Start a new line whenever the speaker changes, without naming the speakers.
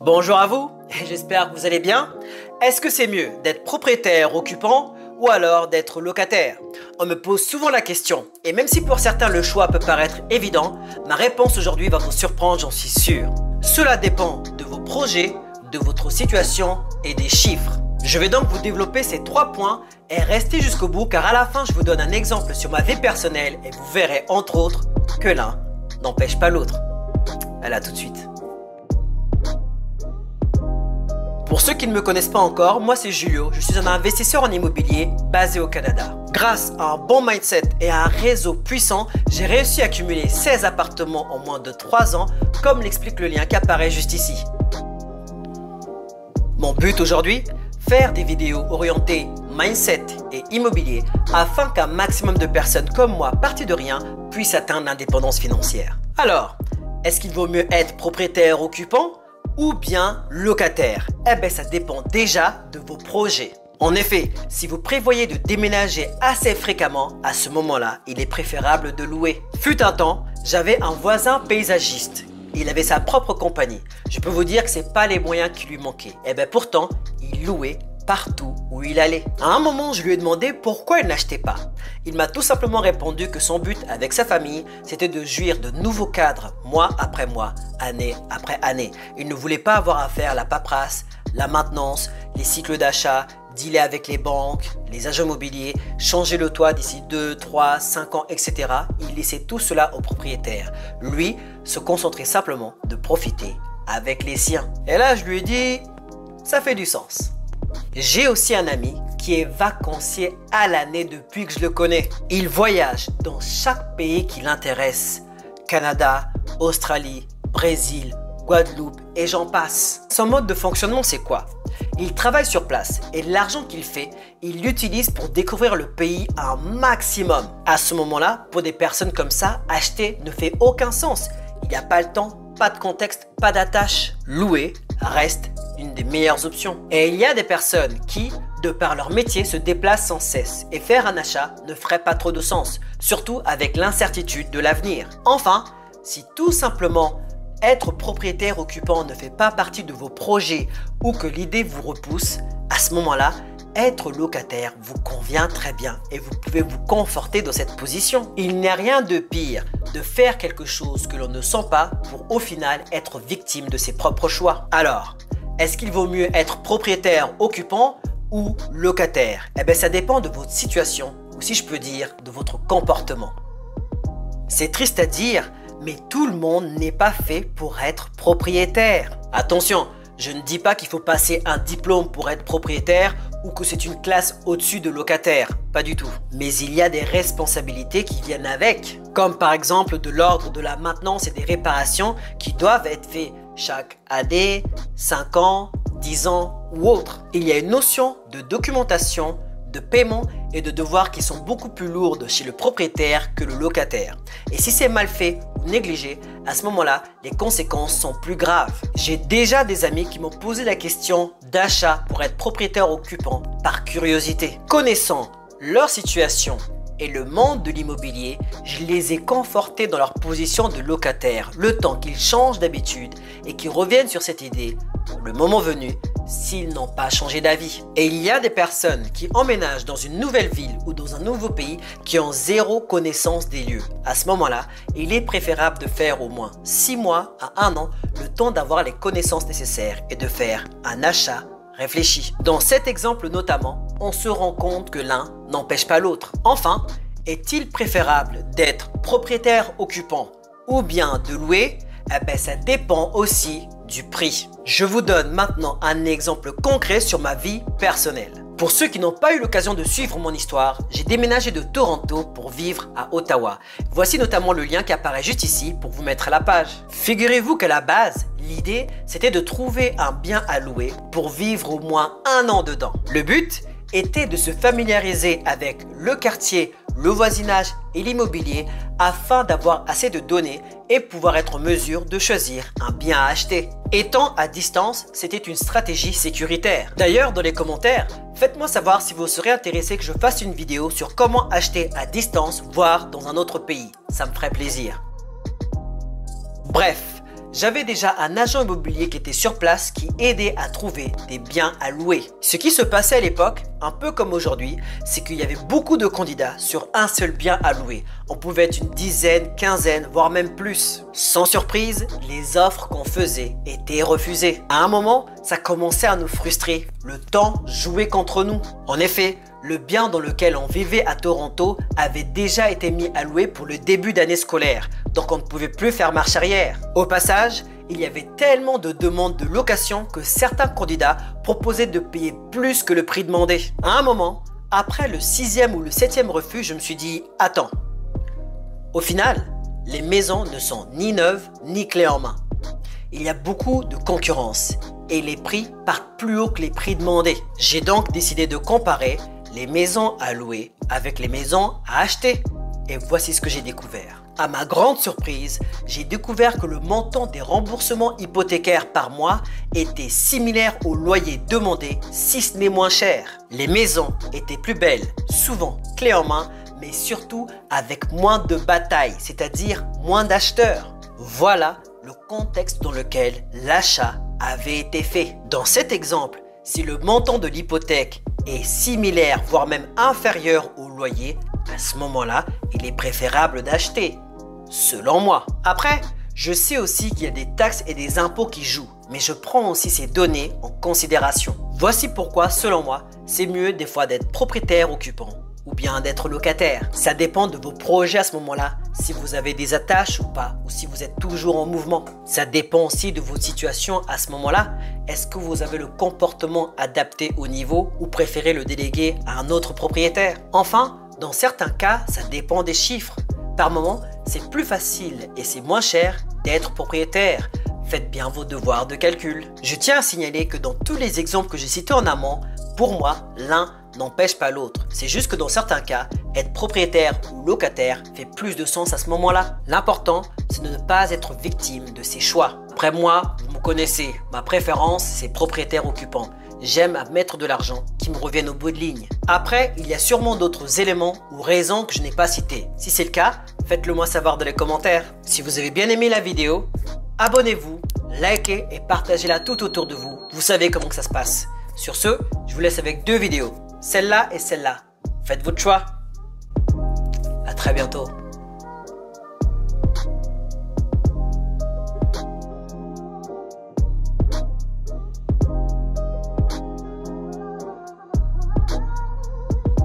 Bonjour à vous, j'espère que vous allez bien. Est-ce que c'est mieux d'être propriétaire occupant ou alors d'être locataire? On me pose souvent la question et même si pour certains le choix peut paraître évident, ma réponse aujourd'hui va vous surprendre, j'en suis sûr. Cela dépend de vos projets, de votre situation et des chiffres. Je vais donc vous développer ces 3 points et restez jusqu'au bout car à la fin je vous donne un exemple sur ma vie personnelle et vous verrez entre autres que l'un n'empêche pas l'autre. À tout de suite. Pour ceux qui ne me connaissent pas encore, moi c'est Julio, je suis un investisseur en immobilier basé au Canada. Grâce à un bon mindset et à un réseau puissant, j'ai réussi à accumuler 16 appartements en moins de 3 ans, comme l'explique le lien qui apparaît juste ici. Mon but aujourd'hui, faire des vidéos orientées mindset et immobilier afin qu'un maximum de personnes comme moi, parties de rien, puissent atteindre l'indépendance financière. Alors, est-ce qu'il vaut mieux être propriétaire occupant ou bien locataire? Eh bien, ça dépend déjà de vos projets. En effet, si vous prévoyez de déménager assez fréquemment, à ce moment-là, il est préférable de louer. Fut un temps, j'avais un voisin paysagiste. Il avait sa propre compagnie. Je peux vous dire que ce n'est pas les moyens qui lui manquaient. Eh bien, pourtant, il louait partout où il allait. À un moment, je lui ai demandé pourquoi il n'achetait pas. Il m'a tout simplement répondu que son but avec sa famille, c'était de jouir de nouveaux cadres mois après mois, année après année. Il ne voulait pas avoir à faire la paperasse, la maintenance, les cycles d'achat, dealer avec les banques, les agents immobiliers, changer le toit d'ici 2, 3, 5 ans, etc. Il laissait tout cela aux propriétaires. Lui, se concentrait simplement de profiter avec les siens. Et là, je lui ai dit, ça fait du sens. J'ai aussi un ami qui est vacancier à l'année depuis que je le connais. Il voyage dans chaque pays qui l'intéresse. Canada, Australie, Brésil, Guadeloupe et j'en passe. Son mode de fonctionnement, c'est quoi? Il travaille sur place et l'argent qu'il fait, il l'utilise pour découvrir le pays un maximum. À ce moment-là, pour des personnes comme ça, acheter ne fait aucun sens. Il n'y a pas le temps, pas de contexte, pas d'attache. Louer reste une des meilleures options. Et il y a des personnes qui, de par leur métier, se déplacent sans cesse et faire un achat ne ferait pas trop de sens, surtout avec l'incertitude de l'avenir. Enfin, si tout simplement être propriétaire occupant ne fait pas partie de vos projets ou que l'idée vous repousse, à ce moment-là, être locataire vous convient très bien et vous pouvez vous conforter dans cette position. Il n'y a rien de pire de faire quelque chose que l'on ne sent pas pour au final être victime de ses propres choix. Alors, est-ce qu'il vaut mieux être propriétaire occupant ou locataire? Eh bien, ça dépend de votre situation ou si je peux dire de votre comportement. C'est triste à dire, mais tout le monde n'est pas fait pour être propriétaire. Attention, je ne dis pas qu'il faut passer un diplôme pour être propriétaire ou que c'est une classe au-dessus de locataire, pas du tout. Mais il y a des responsabilités qui viennent avec, comme par exemple de l'ordre de la maintenance et des réparations qui doivent être faites chaque année, 5 ans, 10 ans ou autre. Il y a une notion de documentation, de paiement et de devoirs qui sont beaucoup plus lourdes chez le propriétaire que le locataire. Et si c'est mal fait ou négligé, à ce moment-là, les conséquences sont plus graves. J'ai déjà des amis qui m'ont posé la question d'achat pour être propriétaire occupant par curiosité. Connaissant leur situation et le monde de l'immobilier, je les ai confortés dans leur position de locataire, le temps qu'ils changent d'habitude et qu'ils reviennent sur cette idée, le moment venu, s'ils n'ont pas changé d'avis. Et il y a des personnes qui emménagent dans une nouvelle ville ou dans un nouveau pays qui ont zéro connaissance des lieux. À ce moment-là, il est préférable de faire au moins 6 mois à 1 an le temps d'avoir les connaissances nécessaires et de faire un achat réfléchi. Dans cet exemple notamment, on se rend compte que l'un n'empêche pas l'autre. Enfin, est-il préférable d'être propriétaire occupant ou bien de louer? Eh bien, ça dépend aussi du prix. Je vous donne maintenant un exemple concret sur ma vie personnelle. Pour ceux qui n'ont pas eu l'occasion de suivre mon histoire, j'ai déménagé de Toronto pour vivre à Ottawa. Voici notamment le lien qui apparaît juste ici pour vous mettre à la page. Figurez-vous qu'à la base, l'idée c'était de trouver un bien à louer pour vivre au moins 1 an dedans. Le but était de se familiariser avec le quartier, le voisinage et l'immobilier afin d'avoir assez de données et pouvoir être en mesure de choisir un bien à acheter. Étant à distance, c'était une stratégie sécuritaire. D'ailleurs, dans les commentaires, faites-moi savoir si vous serez intéressé que je fasse une vidéo sur comment acheter à distance, voire dans un autre pays. Ça me ferait plaisir. Bref, j'avais déjà un agent immobilier qui était sur place qui aidait à trouver des biens à louer. Ce qui se passait à l'époque, un peu comme aujourd'hui, c'est qu'il y avait beaucoup de candidats sur un seul bien à louer. On pouvait être une dizaine, quinzaine, voire même plus. Sans surprise, les offres qu'on faisait étaient refusées. À un moment, ça commençait à nous frustrer. Le temps jouait contre nous. En effet, le bien dans lequel on vivait à Toronto avait déjà été mis à louer pour le début d'année scolaire, donc on ne pouvait plus faire marche arrière. Au passage, il y avait tellement de demandes de location que certains candidats proposaient de payer plus que le prix demandé. À un moment, après le 6e ou le 7e refus, je me suis dit « Attends, au final, les maisons ne sont ni neuves ni clés en main. Il y a beaucoup de concurrence et les prix partent plus haut que les prix demandés. J'ai donc décidé de comparer les maisons à louer avec les maisons à acheter. Et voici ce que j'ai découvert. À ma grande surprise, j'ai découvert que le montant des remboursements hypothécaires par mois était similaire au loyer demandé, si ce n'est moins cher. Les maisons étaient plus belles, souvent clés en main, mais surtout avec moins de batailles, c'est-à-dire moins d'acheteurs. Voilà le contexte dans lequel l'achat avait été fait. Dans cet exemple, si le montant de l'hypothèque est similaire, voire même inférieur au loyer, à ce moment-là, il est préférable d'acheter, selon moi. Après, je sais aussi qu'il y a des taxes et des impôts qui jouent, mais je prends aussi ces données en considération. Voici pourquoi, selon moi, c'est mieux des fois d'être propriétaire occupant ou bien d'être locataire. Ça dépend de vos projets à ce moment-là, si vous avez des attaches ou pas, ou si vous êtes toujours en mouvement. Ça dépend aussi de votre situation à ce moment-là. Est-ce que vous avez le comportement adapté au niveau ou préférez le déléguer à un autre propriétaire? Enfin, dans certains cas, ça dépend des chiffres. Par moment, c'est plus facile et c'est moins cher d'être propriétaire. Faites bien vos devoirs de calcul. Je tiens à signaler que dans tous les exemples que j'ai cités en amont, pour moi, l'un n'empêche pas l'autre. C'est juste que dans certains cas, être propriétaire ou locataire fait plus de sens à ce moment-là. L'important, c'est de ne pas être victime de ses choix. Après moi, vous me connaissez, ma préférence, c'est propriétaire occupant. J'aime mettre de l'argent qui me revienne au bout de ligne. Après, il y a sûrement d'autres éléments ou raisons que je n'ai pas cités. Si c'est le cas, faites-le moi savoir dans les commentaires. Si vous avez bien aimé la vidéo, abonnez-vous, likez et partagez-la tout autour de vous. Vous savez comment que ça se passe. Sur ce, je vous laisse avec 2 vidéos, celle-là et celle-là. Faites votre choix. À très bientôt.